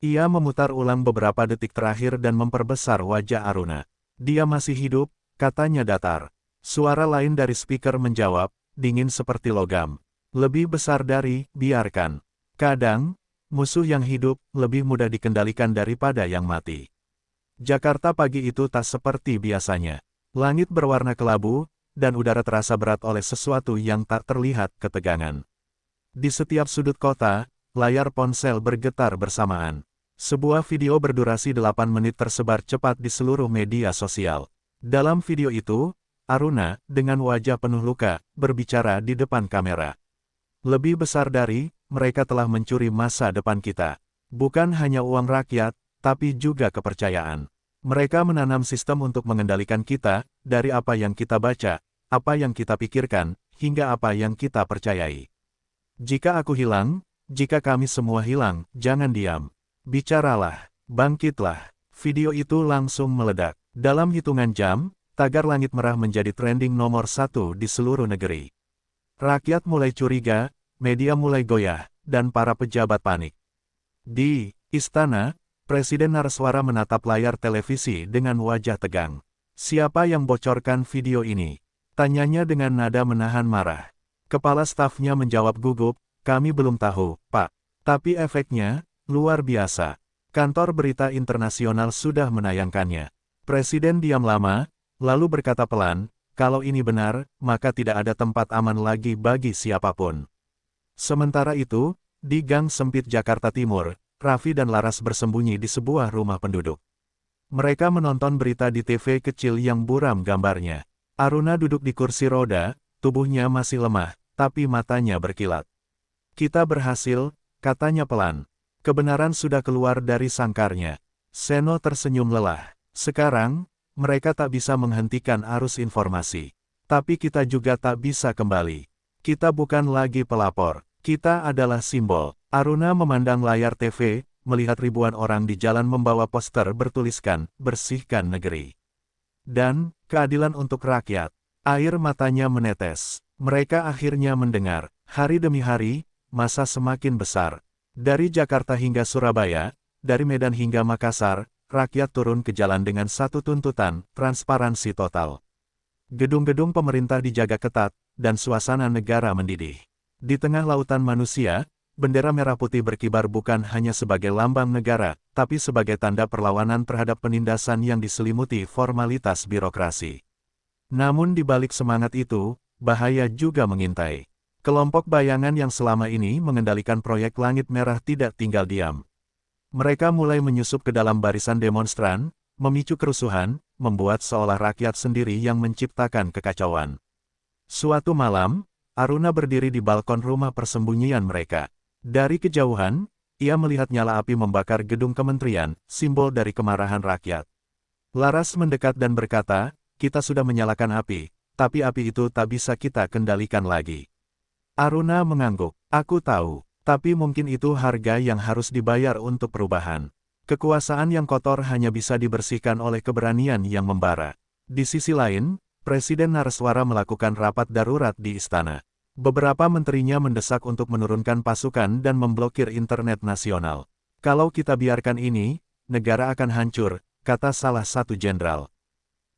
Ia memutar ulang beberapa detik terakhir dan memperbesar wajah Aruna. Dia masih hidup, katanya datar. Suara lain dari speaker menjawab, dingin seperti logam. Lebih besar dari, biarkan. Kadang, musuh yang hidup, lebih mudah dikendalikan daripada yang mati. Jakarta pagi itu tak seperti biasanya. Langit berwarna kelabu, dan udara terasa berat oleh sesuatu yang tak terlihat ketegangan. Di setiap sudut kota, layar ponsel bergetar bersamaan. Sebuah video berdurasi 8 menit tersebar cepat di seluruh media sosial. Dalam video itu, Aruna, dengan wajah penuh luka, berbicara di depan kamera. Lebih besar dari, mereka telah mencuri masa depan kita. Bukan hanya uang rakyat, tapi juga kepercayaan. Mereka menanam sistem untuk mengendalikan kita, dari apa yang kita baca, apa yang kita pikirkan, hingga apa yang kita percayai. Jika aku hilang, jika kami semua hilang, jangan diam. Bicaralah, bangkitlah. Video itu langsung meledak. Dalam hitungan jam, tagar langit merah menjadi trending nomor 1 di seluruh negeri. Rakyat mulai curiga, media mulai goyah, dan para pejabat panik. Di istana, Presiden Narswara menatap layar televisi dengan wajah tegang. Siapa yang bocorkan video ini? Tanyanya dengan nada menahan marah. Kepala stafnya menjawab gugup, kami belum tahu, Pak. Tapi efeknya, luar biasa. Kantor berita internasional sudah menayangkannya. Presiden diam lama, lalu berkata pelan, kalau ini benar, maka tidak ada tempat aman lagi bagi siapapun. Sementara itu, di Gang Sempit Jakarta Timur, Raffi dan Laras bersembunyi di sebuah rumah penduduk. Mereka menonton berita di TV kecil yang buram gambarnya. Aruna duduk di kursi roda, tubuhnya masih lemah, tapi matanya berkilat. Kita berhasil, katanya pelan. Kebenaran sudah keluar dari sangkarnya. Seno tersenyum lelah. Sekarang, mereka tak bisa menghentikan arus informasi. Tapi kita juga tak bisa kembali. Kita bukan lagi pelapor. Kita adalah simbol. Aruna memandang layar TV, melihat ribuan orang di jalan membawa poster bertuliskan, bersihkan negeri. Dan, keadilan untuk rakyat. Air matanya menetes. Mereka akhirnya mendengar. Hari demi hari, masa semakin besar. Dari Jakarta hingga Surabaya, dari Medan hingga Makassar, rakyat turun ke jalan dengan satu tuntutan, transparansi total. Gedung-gedung pemerintah dijaga ketat, dan suasana negara mendidih. Di tengah lautan manusia, bendera merah putih berkibar bukan hanya sebagai lambang negara, tapi sebagai tanda perlawanan terhadap penindasan yang diselimuti formalitas birokrasi. Namun di balik semangat itu, bahaya juga mengintai. Kelompok bayangan yang selama ini mengendalikan proyek Langit Merah tidak tinggal diam. Mereka mulai menyusup ke dalam barisan demonstran, memicu kerusuhan, membuat seolah rakyat sendiri yang menciptakan kekacauan. Suatu malam, Aruna berdiri di balkon rumah persembunyian mereka. Dari kejauhan, ia melihat nyala api membakar gedung kementerian, simbol dari kemarahan rakyat. Laras mendekat dan berkata, "Kita sudah menyalakan api, tapi api itu tak bisa kita kendalikan lagi." Aruna mengangguk, "Aku tahu, tapi mungkin itu harga yang harus dibayar untuk perubahan. Kekuasaan yang kotor hanya bisa dibersihkan oleh keberanian yang membara." Di sisi lain, Presiden Nareswara melakukan rapat darurat di istana. Beberapa menterinya mendesak untuk menurunkan pasukan dan memblokir internet nasional. "Kalau kita biarkan ini, negara akan hancur," kata salah satu jenderal.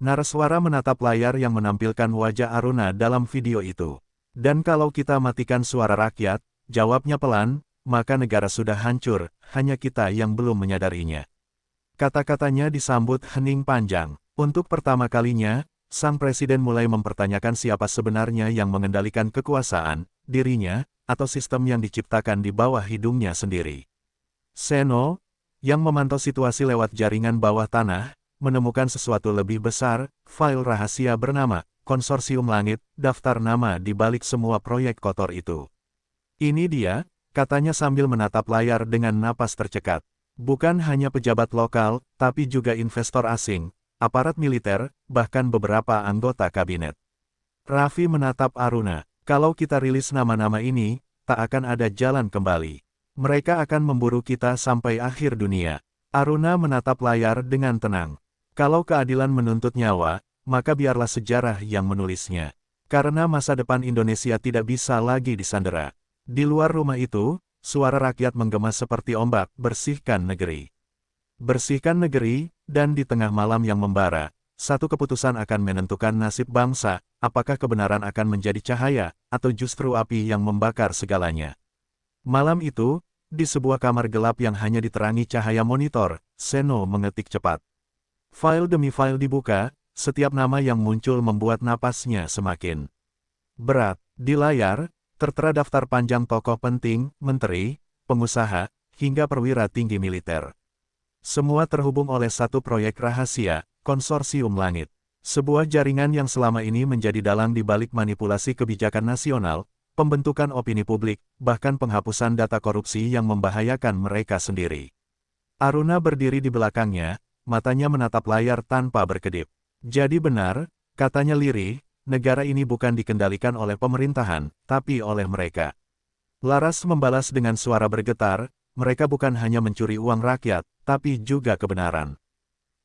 Nareswara menatap layar yang menampilkan wajah Aruna dalam video itu. "Dan kalau kita matikan suara rakyat," jawabnya pelan, "maka negara sudah hancur, hanya kita yang belum menyadarinya." Kata-katanya disambut hening panjang. Untuk pertama kalinya, sang presiden mulai mempertanyakan siapa sebenarnya yang mengendalikan kekuasaan, dirinya, atau sistem yang diciptakan di bawah hidungnya sendiri. Seno, yang memantau situasi lewat jaringan bawah tanah, menemukan sesuatu lebih besar, file rahasia bernama Konsorsium Langit, daftar nama di balik semua proyek kotor itu. "Ini dia," katanya sambil menatap layar dengan napas tercekat. "Bukan hanya pejabat lokal, tapi juga investor asing, aparat militer, bahkan beberapa anggota kabinet." Raffi menatap Aruna. "Kalau kita rilis nama-nama ini, tak akan ada jalan kembali. Mereka akan memburu kita sampai akhir dunia." Aruna menatap layar dengan tenang. "Kalau keadilan menuntut nyawa, maka biarlah sejarah yang menulisnya. Karena masa depan Indonesia tidak bisa lagi disandera." Di luar rumah itu, suara rakyat menggema seperti ombak, "Bersihkan negeri. Bersihkan negeri," dan di tengah malam yang membara, satu keputusan akan menentukan nasib bangsa, apakah kebenaran akan menjadi cahaya, atau justru api yang membakar segalanya. Malam itu, di sebuah kamar gelap yang hanya diterangi cahaya monitor, Seno mengetik cepat. File demi file dibuka, setiap nama yang muncul membuat napasnya semakin berat. Di layar, tertera daftar panjang tokoh penting, menteri, pengusaha, hingga perwira tinggi militer. Semua terhubung oleh satu proyek rahasia, Konsorsium Langit. Sebuah jaringan yang selama ini menjadi dalang di balik manipulasi kebijakan nasional, pembentukan opini publik, bahkan penghapusan data korupsi yang membahayakan mereka sendiri. Aruna berdiri di belakangnya, matanya menatap layar tanpa berkedip. "Jadi benar," katanya lirih, "negara ini bukan dikendalikan oleh pemerintahan, tapi oleh mereka." Laras membalas dengan suara bergetar, "Mereka bukan hanya mencuri uang rakyat, tapi juga kebenaran."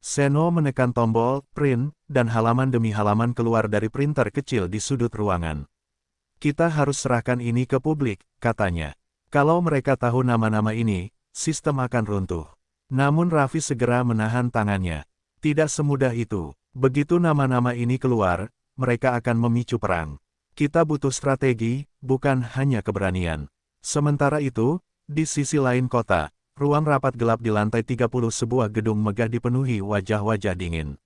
Seno menekan tombol, print, dan halaman demi halaman keluar dari printer kecil di sudut ruangan. "Kita harus serahkan ini ke publik," katanya. "Kalau mereka tahu nama-nama ini, sistem akan runtuh." Namun Raffi segera menahan tangannya. "Tidak semudah itu. Begitu nama-nama ini keluar, mereka akan memicu perang. Kita butuh strategi, bukan hanya keberanian." Sementara itu, di sisi lain kota, ruang rapat gelap di lantai 30 sebuah gedung megah dipenuhi wajah-wajah dingin.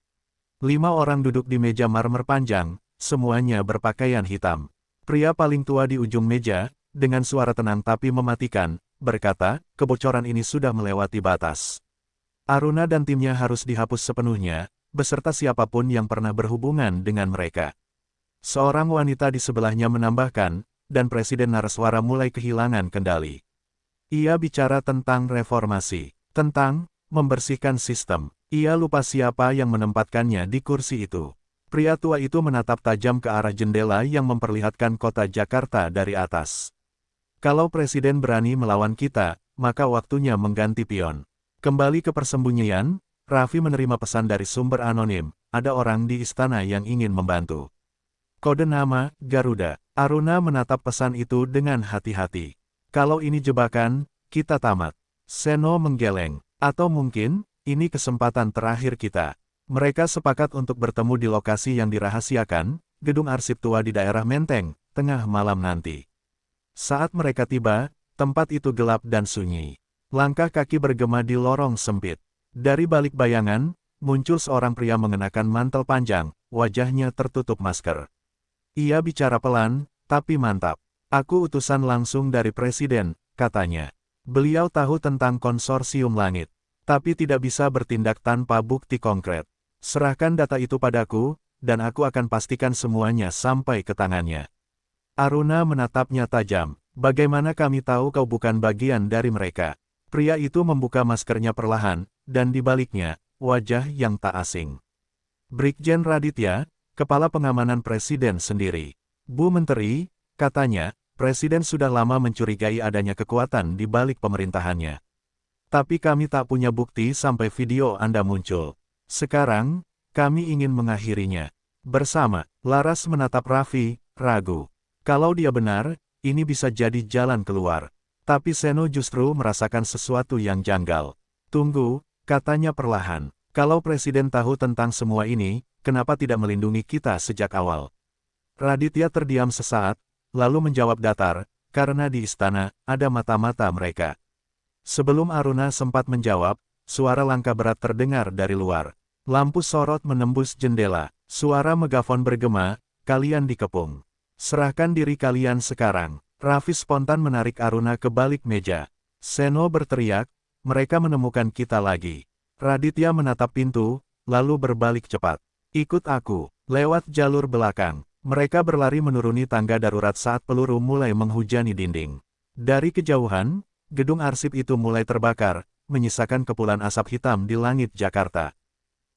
5 orang duduk di meja marmer panjang, semuanya berpakaian hitam. Pria paling tua di ujung meja, dengan suara tenang tapi mematikan, berkata, "Kebocoran ini sudah melewati batas. Aruna dan timnya harus dihapus sepenuhnya, beserta siapapun yang pernah berhubungan dengan mereka." Seorang wanita di sebelahnya menambahkan, dan Presiden Nareswara mulai kehilangan kendali. Ia bicara tentang reformasi, tentang membersihkan sistem. Ia lupa siapa yang menempatkannya di kursi itu. Pria tua itu menatap tajam ke arah jendela yang memperlihatkan kota Jakarta dari atas. "Kalau Presiden berani melawan kita, maka waktunya mengganti pion." Kembali ke persembunyian, Raffi menerima pesan dari sumber anonim, "Ada orang di istana yang ingin membantu." Kode nama, Garuda. Aruna menatap pesan itu dengan hati-hati. "Kalau ini jebakan, kita tamat." Seno menggeleng. "Atau mungkin, ini kesempatan terakhir kita." Mereka sepakat untuk bertemu di lokasi yang dirahasiakan, gedung arsip tua di daerah Menteng, tengah malam nanti. Saat mereka tiba, Tempat itu gelap dan sunyi. Langkah kaki bergema di lorong sempit. Dari balik bayangan, muncul seorang pria mengenakan mantel panjang, wajahnya tertutup masker. Ia bicara pelan, tapi mantap. Aku utusan langsung dari Presiden, katanya. Beliau tahu tentang konsorsium langit, tapi tidak bisa bertindak tanpa bukti konkret. Serahkan data itu padaku, dan aku akan pastikan semuanya sampai ke tangannya. Aruna menatapnya tajam. Bagaimana kami tahu kau bukan bagian dari mereka? Pria itu membuka maskernya perlahan, dan di baliknya, wajah yang tak asing. Brigjen Raditya, kepala pengamanan Presiden sendiri. Bu Menteri, katanya, Presiden sudah lama mencurigai adanya kekuatan di balik pemerintahannya. Tapi kami tak punya bukti sampai video Anda muncul. Sekarang, kami ingin mengakhirinya. Bersama, Laras menatap Raffi, ragu. Kalau dia benar, ini bisa jadi jalan keluar. Tapi Seno justru merasakan sesuatu yang janggal. Tunggu, katanya perlahan. Kalau Presiden tahu tentang semua ini, kenapa tidak melindungi kita sejak awal? Raditya terdiam sesaat, lalu menjawab datar, karena di istana, ada mata-mata mereka. Sebelum Aruna sempat menjawab, suara langkah berat terdengar dari luar. Lampu sorot menembus jendela, suara megafon bergema, kalian dikepung. Serahkan diri kalian sekarang. Raffi spontan menarik Aruna ke balik meja. Seno berteriak, mereka menemukan kita lagi. Raditya menatap pintu, lalu berbalik cepat. Ikut aku, lewat jalur belakang. Mereka berlari menuruni tangga darurat saat peluru mulai menghujani dinding. Dari kejauhan, gedung arsip itu mulai terbakar, menyisakan kepulan asap hitam di langit Jakarta.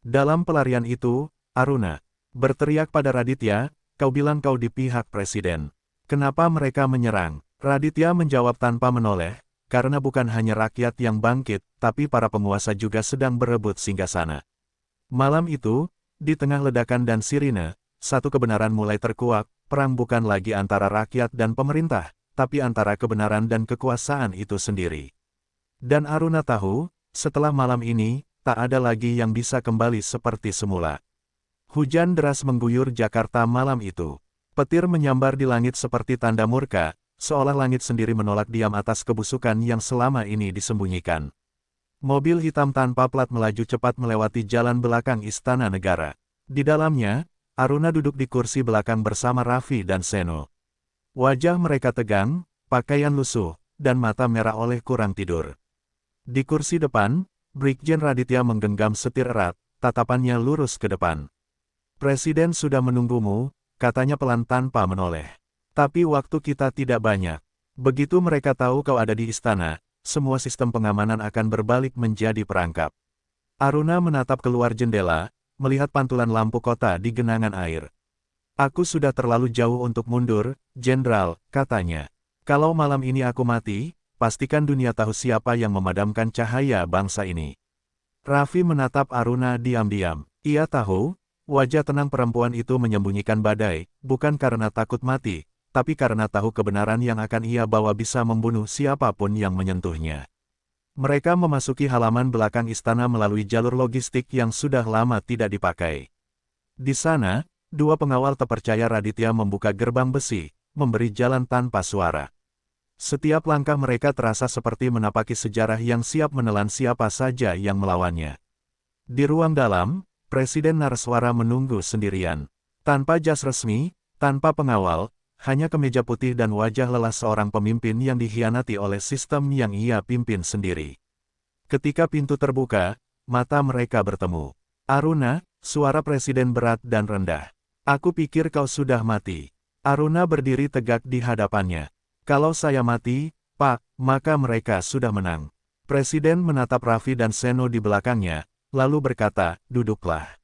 Dalam pelarian itu, Aruna berteriak pada Raditya, kau bilang kau di pihak Presiden. Kenapa mereka menyerang? Raditya menjawab tanpa menoleh, karena bukan hanya rakyat yang bangkit, tapi para penguasa juga sedang berebut singgasana. Malam itu, di tengah ledakan dan sirine, satu kebenaran mulai terkuak, perang bukan lagi antara rakyat dan pemerintah, tapi antara kebenaran dan kekuasaan itu sendiri. Dan Aruna tahu, setelah malam ini, tak ada lagi yang bisa kembali seperti semula. Hujan deras mengguyur Jakarta malam itu. Petir menyambar di langit seperti tanda murka, seolah langit sendiri menolak diam atas kebusukan yang selama ini disembunyikan. Mobil hitam tanpa plat melaju cepat melewati jalan belakang Istana Negara. Di dalamnya, Aruna duduk di kursi belakang bersama Raffi dan Seno. Wajah mereka tegang, pakaian lusuh, dan mata merah oleh kurang tidur. Di kursi depan, Brigjen Raditya menggenggam setir erat, tatapannya lurus ke depan. Presiden sudah menunggumu, katanya pelan tanpa menoleh. Tapi waktu kita tidak banyak. Begitu mereka tahu kau ada di istana, semua sistem pengamanan akan berbalik menjadi perangkap. Aruna menatap keluar jendela, melihat pantulan lampu kota di genangan air. Aku sudah terlalu jauh untuk mundur, Jenderal, katanya. Kalau malam ini aku mati, pastikan dunia tahu siapa yang memadamkan cahaya bangsa ini. Raffi menatap Aruna diam-diam. Ia tahu, wajah tenang perempuan itu menyembunyikan badai, bukan karena takut mati, tapi karena tahu kebenaran yang akan ia bawa bisa membunuh siapapun yang menyentuhnya. Mereka memasuki halaman belakang istana melalui jalur logistik yang sudah lama tidak dipakai. Di sana, dua pengawal terpercaya Raditya membuka gerbang besi, memberi jalan tanpa suara. Setiap langkah mereka terasa seperti menapaki sejarah yang siap menelan siapa saja yang melawannya. Di ruang dalam, Presiden Narswara menunggu sendirian. Tanpa jas resmi, tanpa pengawal, hanya kemeja putih dan wajah lelah seorang pemimpin yang dikhianati oleh sistem yang ia pimpin sendiri. Ketika pintu terbuka, mata mereka bertemu. Aruna, suara Presiden berat dan rendah. Aku pikir kau sudah mati. Aruna berdiri tegak di hadapannya. Kalau saya mati, Pak, maka mereka sudah menang. Presiden menatap Raffi dan Seno di belakangnya, lalu berkata, duduklah.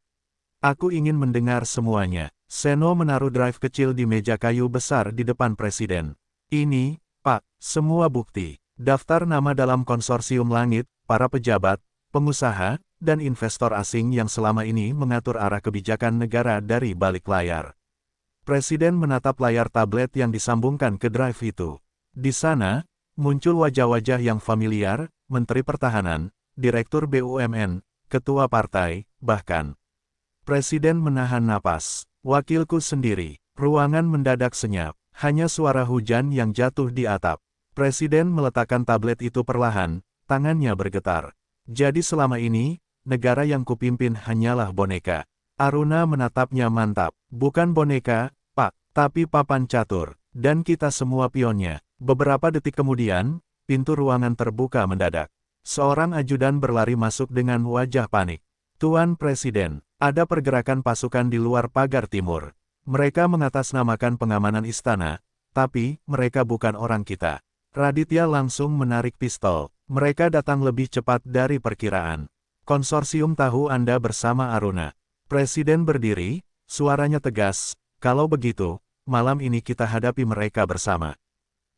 Aku ingin mendengar semuanya. Seno menaruh drive kecil di meja kayu besar di depan Presiden. Ini, Pak, semua bukti. Daftar nama dalam konsorsium langit, para pejabat, pengusaha, dan investor asing yang selama ini mengatur arah kebijakan negara dari balik layar. Presiden menatap layar tablet yang disambungkan ke drive itu. Di sana, muncul wajah-wajah yang familiar, Menteri Pertahanan, Direktur BUMN, Ketua Partai, bahkan. Presiden menahan napas. Wakilku sendiri. Ruangan mendadak senyap. Hanya suara hujan yang jatuh di atap. Presiden meletakkan tablet itu perlahan, tangannya bergetar. Jadi selama ini, negara yang kupimpin hanyalah boneka. Aruna menatapnya mantap. Bukan boneka, Pak, tapi papan catur. Dan kita semua pionnya. Beberapa detik kemudian, pintu ruangan terbuka mendadak. Seorang ajudan berlari masuk dengan wajah panik. Tuan Presiden, ada pergerakan pasukan di luar pagar timur. Mereka mengatasnamakan pengamanan istana, tapi mereka bukan orang kita. Raditya langsung menarik pistol. Mereka datang lebih cepat dari perkiraan. Konsorsium tahu Anda bersama Aruna. Presiden berdiri, suaranya tegas. Kalau begitu, malam ini kita hadapi mereka bersama.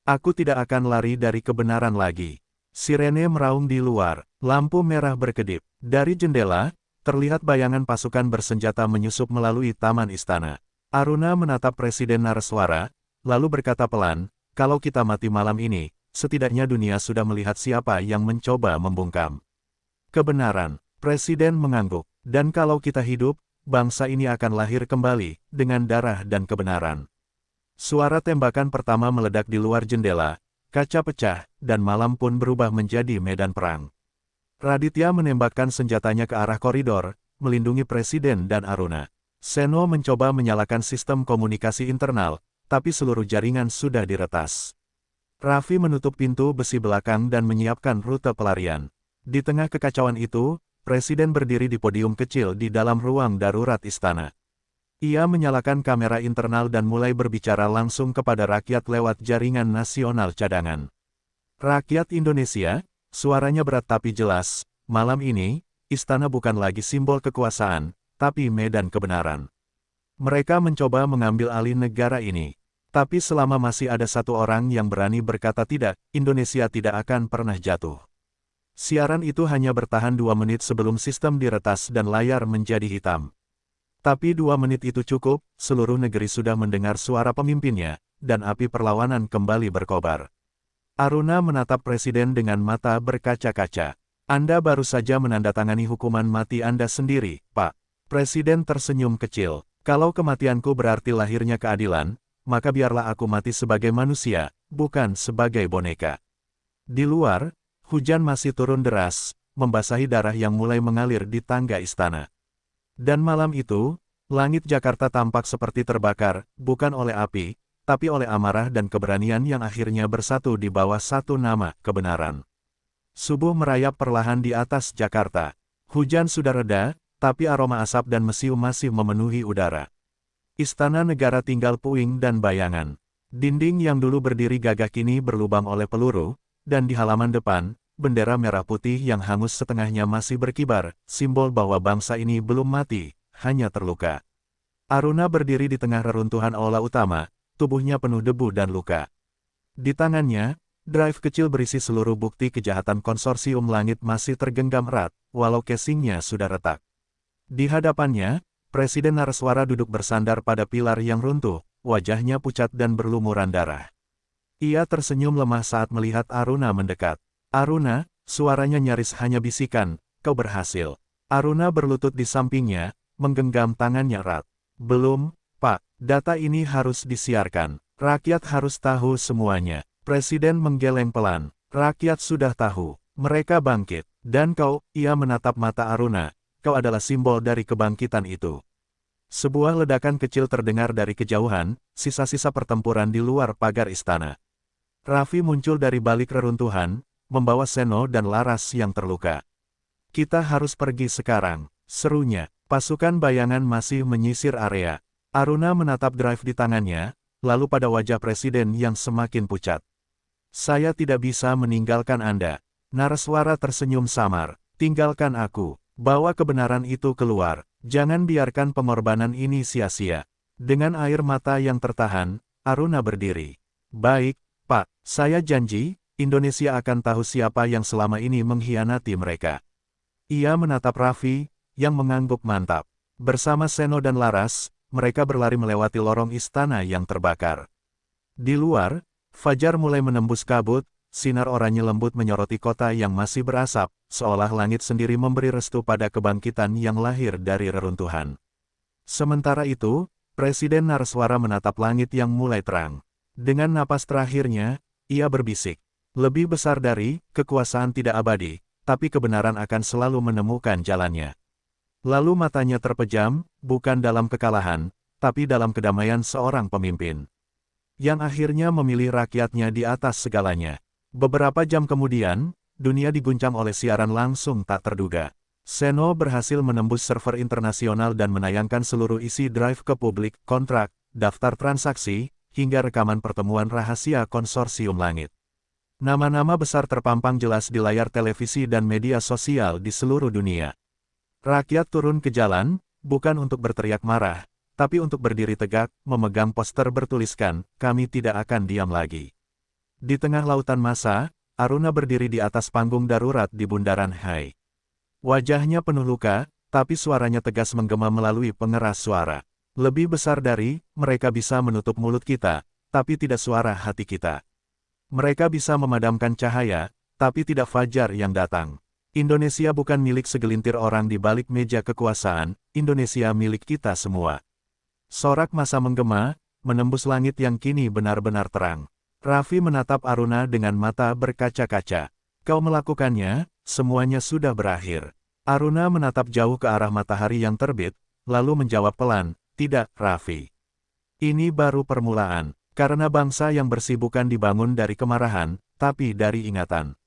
Aku tidak akan lari dari kebenaran lagi. Sirene meraung di luar, lampu merah berkedip. Dari jendela, terlihat bayangan pasukan bersenjata menyusup melalui taman istana. Aruna menatap Presiden Nareswara, lalu berkata pelan, kalau kita mati malam ini, setidaknya dunia sudah melihat siapa yang mencoba membungkam kebenaran. Presiden mengangguk, dan kalau kita hidup, bangsa ini akan lahir kembali, dengan darah dan kebenaran. Suara tembakan pertama meledak di luar jendela, kaca pecah, dan malam pun berubah menjadi medan perang. Raditya menembakkan senjatanya ke arah koridor, melindungi Presiden dan Aruna. Seno mencoba menyalakan sistem komunikasi internal, tapi seluruh jaringan sudah diretas. Raffi menutup pintu besi belakang dan menyiapkan rute pelarian. Di tengah kekacauan itu, Presiden berdiri di podium kecil di dalam ruang darurat istana. Ia menyalakan kamera internal dan mulai berbicara langsung kepada rakyat lewat jaringan nasional cadangan. Rakyat Indonesia, suaranya berat tapi jelas, malam ini, istana bukan lagi simbol kekuasaan, tapi medan kebenaran. Mereka mencoba mengambil alih negara ini. Tapi selama masih ada satu orang yang berani berkata tidak, Indonesia tidak akan pernah jatuh. Siaran itu hanya bertahan 2 menit sebelum sistem diretas dan layar menjadi hitam. Tapi 2 menit itu cukup, seluruh negeri sudah mendengar suara pemimpinnya, dan api perlawanan kembali berkobar. Aruna menatap Presiden dengan mata berkaca-kaca. Anda baru saja menandatangani hukuman mati Anda sendiri, Pak. Presiden tersenyum kecil. Kalau kematianku berarti lahirnya keadilan, maka biarlah aku mati sebagai manusia, bukan sebagai boneka. Di luar, hujan masih turun deras, membasahi darah yang mulai mengalir di tangga istana. Dan malam itu, langit Jakarta tampak seperti terbakar, bukan oleh api, tapi oleh amarah dan keberanian yang akhirnya bersatu di bawah satu nama, kebenaran. Subuh merayap perlahan di atas Jakarta. Hujan sudah reda, tapi aroma asap dan mesiu masih memenuhi udara. Istana negara tinggal puing dan bayangan. Dinding yang dulu berdiri gagah kini berlubang oleh peluru, dan di halaman depan, bendera merah putih yang hangus setengahnya masih berkibar, simbol bahwa bangsa ini belum mati, hanya terluka. Aruna berdiri di tengah reruntuhan aula utama, tubuhnya penuh debu dan luka. Di tangannya, drive kecil berisi seluruh bukti kejahatan konsorsium langit masih tergenggam erat, walau casingnya sudah retak. Di hadapannya, Presiden Nareswara duduk bersandar pada pilar yang runtuh, wajahnya pucat dan berlumuran darah. Ia tersenyum lemah saat melihat Aruna mendekat. Aruna, suaranya nyaris hanya bisikan, kau berhasil. Aruna berlutut di sampingnya, menggenggam tangannya erat. Belum, Pak, data ini harus disiarkan. Rakyat harus tahu semuanya. Presiden menggeleng pelan. Rakyat sudah tahu. Mereka bangkit. Dan kau, ia menatap mata Aruna. Kau adalah simbol dari kebangkitan itu. Sebuah ledakan kecil terdengar dari kejauhan, sisa-sisa pertempuran di luar pagar istana. Raffi muncul dari balik reruntuhan, membawa Seno dan Laras yang terluka. Kita harus pergi sekarang, serunya. Pasukan bayangan masih menyisir area. Aruna menatap drive di tangannya, lalu pada wajah Presiden yang semakin pucat. Saya tidak bisa meninggalkan Anda. Nareswara tersenyum samar. Tinggalkan aku. Bawa kebenaran itu keluar. Jangan biarkan pengorbanan ini sia-sia. Dengan air mata yang tertahan, Aruna berdiri. Baik, Pak. Saya janji, Indonesia akan tahu siapa yang selama ini mengkhianati mereka. Ia menatap Raffi, yang mengangguk mantap. Bersama Seno dan Laras, mereka berlari melewati lorong istana yang terbakar. Di luar, fajar mulai menembus kabut, sinar oranye lembut menyoroti kota yang masih berasap, seolah langit sendiri memberi restu pada kebangkitan yang lahir dari reruntuhan. Sementara itu, Presiden Nareswara menatap langit yang mulai terang. Dengan napas terakhirnya, ia berbisik, Lebih besar dari, kekuasaan tidak abadi, tapi kebenaran akan selalu menemukan jalannya. Lalu matanya terpejam, bukan dalam kekalahan, tapi dalam kedamaian seorang pemimpin. Yang akhirnya memilih rakyatnya di atas segalanya. Beberapa jam kemudian, dunia diguncang oleh siaran langsung tak terduga. Seno berhasil menembus server internasional dan menayangkan seluruh isi drive ke publik, kontrak, daftar transaksi, hingga rekaman pertemuan rahasia konsorsium langit. Nama-nama besar terpampang jelas di layar televisi dan media sosial di seluruh dunia. Rakyat turun ke jalan, bukan untuk berteriak marah, tapi untuk berdiri tegak, memegang poster bertuliskan, "Kami tidak akan diam lagi." Di tengah lautan massa, Aruna berdiri di atas panggung darurat di Bundaran HI. Wajahnya penuh luka, tapi suaranya tegas menggema melalui pengeras suara. Lebih besar dari, mereka bisa menutup mulut kita, tapi tidak suara hati kita. Mereka bisa memadamkan cahaya, tapi tidak fajar yang datang. Indonesia bukan milik segelintir orang di balik meja kekuasaan, Indonesia milik kita semua. Sorak massa menggema, menembus langit yang kini benar-benar terang. Raffi menatap Aruna dengan mata berkaca-kaca. "Kau melakukannya, semuanya sudah berakhir." Aruna menatap jauh ke arah matahari yang terbit, lalu menjawab pelan, "Tidak, Raffi. Ini baru permulaan, karena bangsa yang bersih bukan dibangun dari kemarahan, tapi dari ingatan."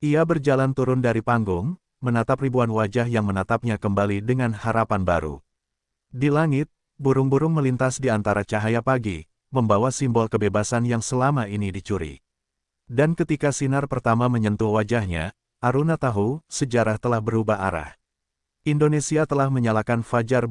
Ia berjalan turun dari panggung, menatap ribuan wajah yang menatapnya kembali dengan harapan baru. Di langit, burung-burung melintas di antara cahaya pagi, membawa simbol kebebasan yang selama ini dicuri. Dan ketika sinar pertama menyentuh wajahnya, Aruna tahu, sejarah telah berubah arah. Indonesia telah menyalakan fajar baru.